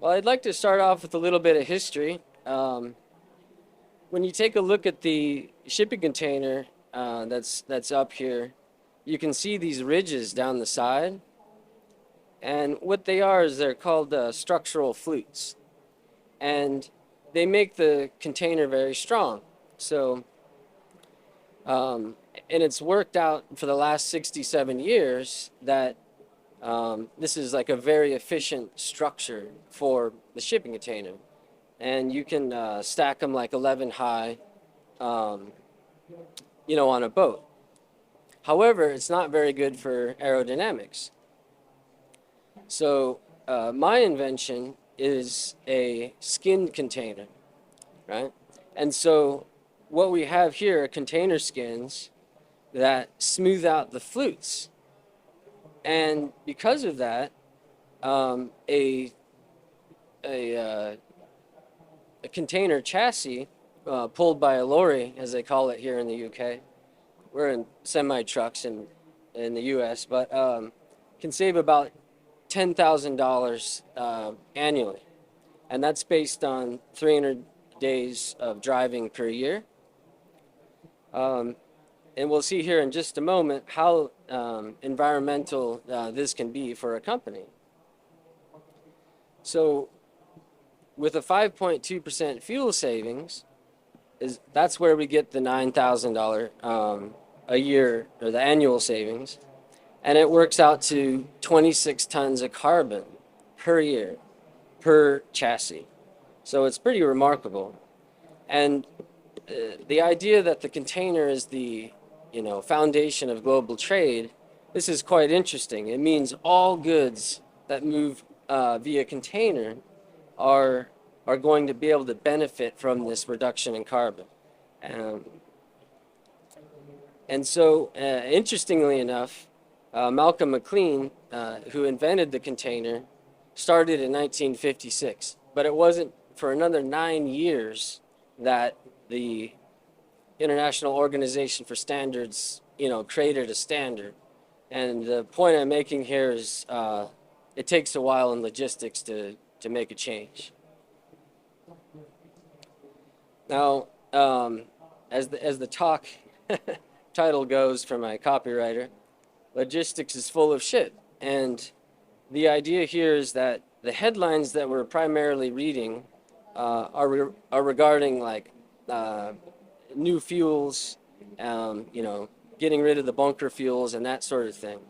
Well, I'd like to start off with a little bit of history. When you take a look at the shipping container that's up here, you can see these ridges down the side, and what they are is they're called structural flutes, and they make the container very strong. So, um, and it's worked out for the last 67 years that this is like a very efficient structure for the shipping container. And you can stack them like 11 high, um, on a boat. However, it's not very good for aerodynamics. So my invention is a skinned container, right? And so what we have here are container skins that smooth out the flutes. And because of that, um, a, a, uh, a container chassis pulled by a lorry, as they call it here in the UK. We're in semi trucks in the US, but can save about $10,000 annually. And that's based on 300 days of driving per year. Um, and we'll see here in just a moment how environmental this can be for a company. So, with a 5.2% fuel savings, that's where we get the $9,000 a year, or the annual savings, and it works out to 26 tons of carbon per year per chassis. So it's pretty remarkable. And the idea that the container is the foundation of global trade, this is quite interesting. It means all goods that move via container are are going to be able to benefit from this reduction in carbon. Um, and so, interestingly enough, Malcolm McLean, who invented the container, started in 1956. But it wasn't for another 9 years that the International Organization for Standards, created a standard. And the point I'm making here is it takes a while in logistics to make a change. Now, as the talk title goes for my copywriter, logistics is full of shit. And the idea here is that the headlines that we're primarily reading are regarding like new fuels, getting rid of the bunker fuels and that sort of thing.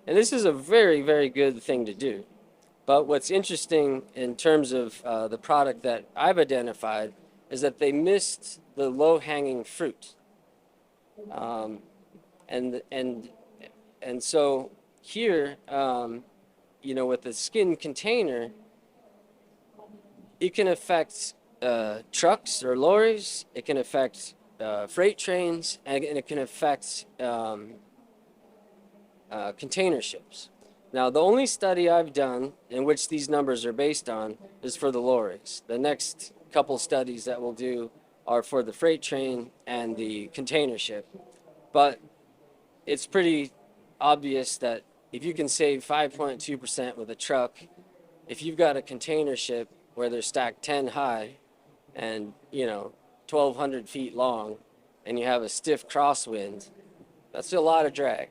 And this is a very, very good thing to do. But what's interesting in terms of the product that I've identified is that they missed the low-hanging fruit. Um, and and and so here, with the skin container, it can affect trucks or lorries. It can affect freight trains, and it can affect container ships. Now, the only study I've done in which these numbers are based on is for the lorries. The next couple studies that we'll do are for the freight train and the container ship. But it's pretty obvious that if you can save 5.2% with a truck, if you've got a container ship where they're stacked 10 high and, 1,200 feet long, and you have a stiff crosswind, that's a lot of drag.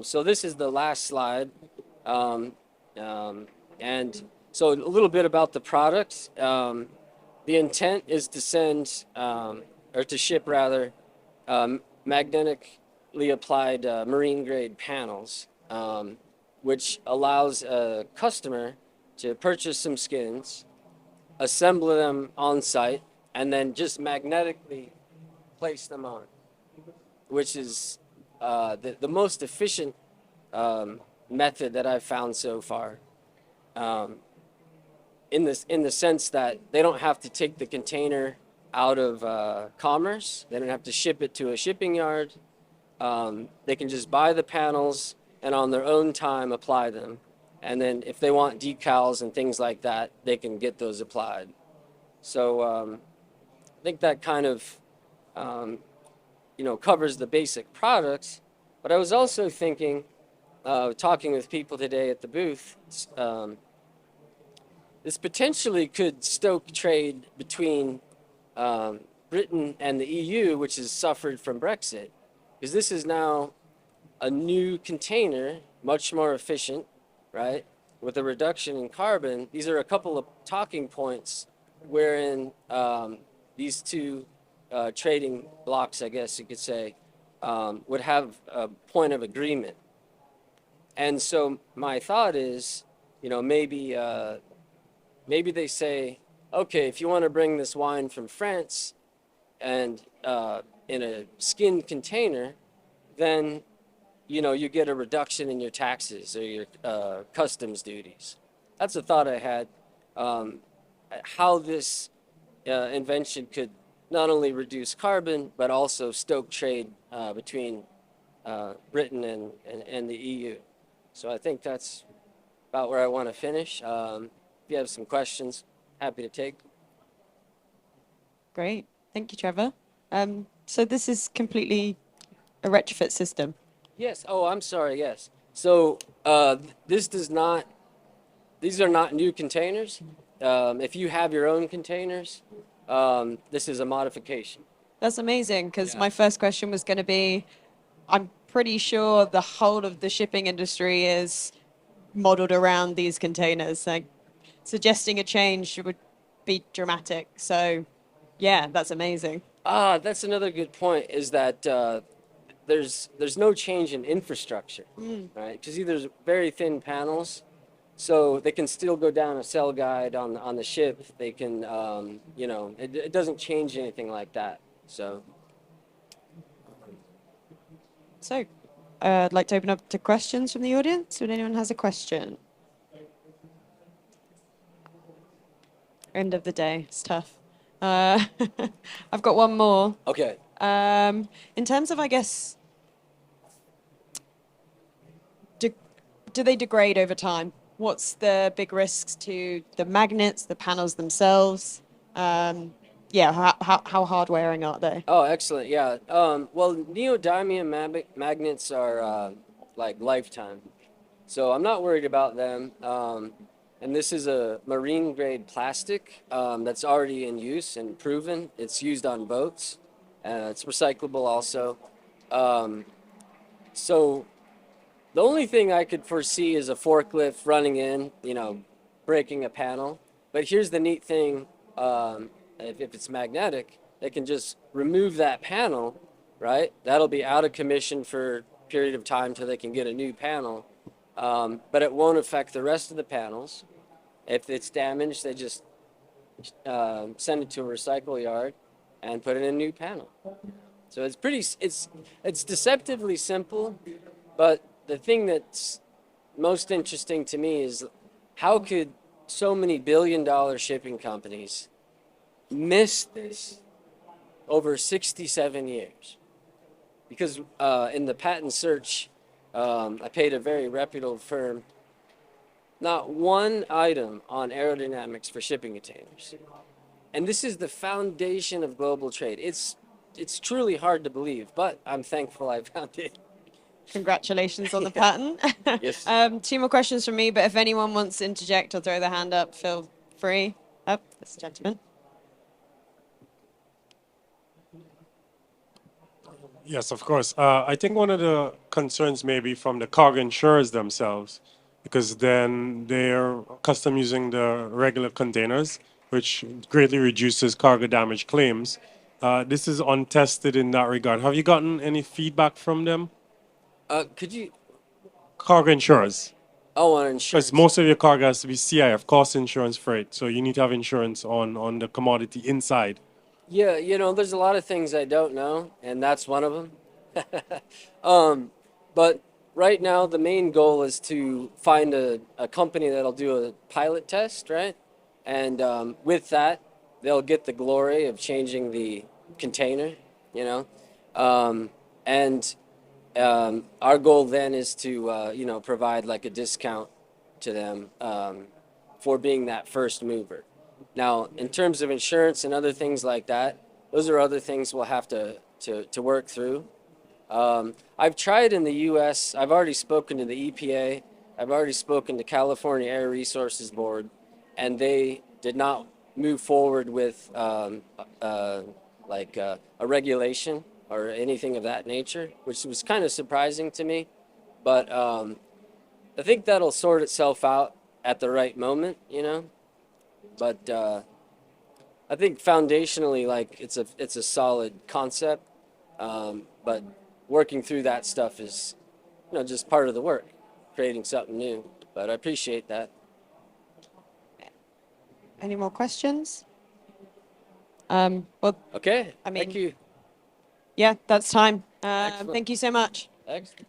So this is the last slide. And so a little bit about the product. The intent is to send, or to ship rather, magnetically applied marine grade panels, which allows a customer to purchase some skins, assemble them on site, and then just magnetically place them on, which is the most efficient method that I've found so far. In the sense that they don't have to take the container out of commerce. They don't have to ship it to a shipping yard. They can just buy the panels and on their own time apply them. And then if they want decals and things like that, they can get those applied. So I think that kind of covers the basic products. But I was also thinking talking with people today at the booth, this potentially could stoke trade between Britain and the EU, which has suffered from Brexit, because this is now a new container, much more efficient, right? With a reduction in carbon. These are a couple of talking points wherein these two trading blocks, I guess you could say, would have a point of agreement. And so my thought is, maybe they say, okay, if you want to bring this wine from France and in a skinned container, then you get a reduction in your taxes or your customs duties. That's a thought I had. How this invention could not only reduce carbon but also stoke trade between Britain and the EU. So I think that's about where I want to finish. If you have some questions, happy to take. Great. Thank you, Trevor. So this is completely a retrofit system. Yes. Oh, I'm sorry. Yes. So these are not new containers. If you have your own containers, this is a modification. That's amazing, because Yeah. my first question was going to be, I'm pretty sure the whole of the shipping industry is modeled around these containers. Like, suggesting a change would be dramatic. So, yeah, that's amazing. That's another good point, is that there's no change in infrastructure, right? Because there's very thin panels, so they can still go down a cell guide on the ship. They can, it doesn't change anything like that. So. So, I'd like to open up to questions from the audience. Would anyone has a question? End of the day, it's tough. I've got one more. Okay. In terms of, I guess, do they degrade over time? What's the big risks to the magnets, the panels themselves? Yeah, how hard wearing are they? Oh, excellent. Yeah. Well, neodymium magnets are like lifetime, so I'm not worried about them. And this is a marine grade plastic that's already in use and proven. It's used on boats. It's recyclable also. So the only thing I could foresee is a forklift running in, breaking a panel. But here's the neat thing, if it's magnetic, they can just remove that panel, right? That'll be out of commission for a period of time till they can get a new panel. But it won't affect the rest of the panels. If it's damaged, they just send it to a recycle yard and put in a new panel. So it's deceptively simple, but the thing that's most interesting to me is how could so many billion-dollar shipping companies miss this over 67 years? Because in the patent search, I paid a very reputable firm, not one item on aerodynamics for shipping containers. And this is the foundation of global trade. It's truly hard to believe, but I'm thankful I found it. Congratulations on the patent. Yes. Two more questions from me, but if anyone wants to interject or throw their hand up, feel free. Up, this gentleman. Yes, of course. I think one of the concerns may be from the cargo insurers themselves, because then they're accustomed using the regular containers, which greatly reduces cargo damage claims. This is untested in that regard. Have you gotten any feedback from them? Could you? Cargo insurers. Oh, on insurance. Because most of your cargo has to be CIF, cost insurance freight. So you need to have insurance on the commodity inside. Yeah, there's a lot of things I don't know, and that's one of them. But right now, the main goal is to find a company that'll do a pilot test, right? And with that, they'll get the glory of changing the container, you know? And our goal then is to, provide like a discount to them for being that first mover. Now, in terms of insurance and other things like that, those are other things we'll have to work through. I've tried in the U.S. I've already spoken to the EPA. I've already spoken to California Air Resources Board, and they did not move forward with a regulation or anything of that nature, which was kind of surprising to me. But I think that'll sort itself out at the right moment, you know. But I think foundationally, like it's a solid concept. But working through that stuff is, you know, just part of the work, creating something new. But I appreciate that. Any more questions? Well, Okay. I mean, thank you. yeah, that's time. Excellent. Thank you so much. Excellent.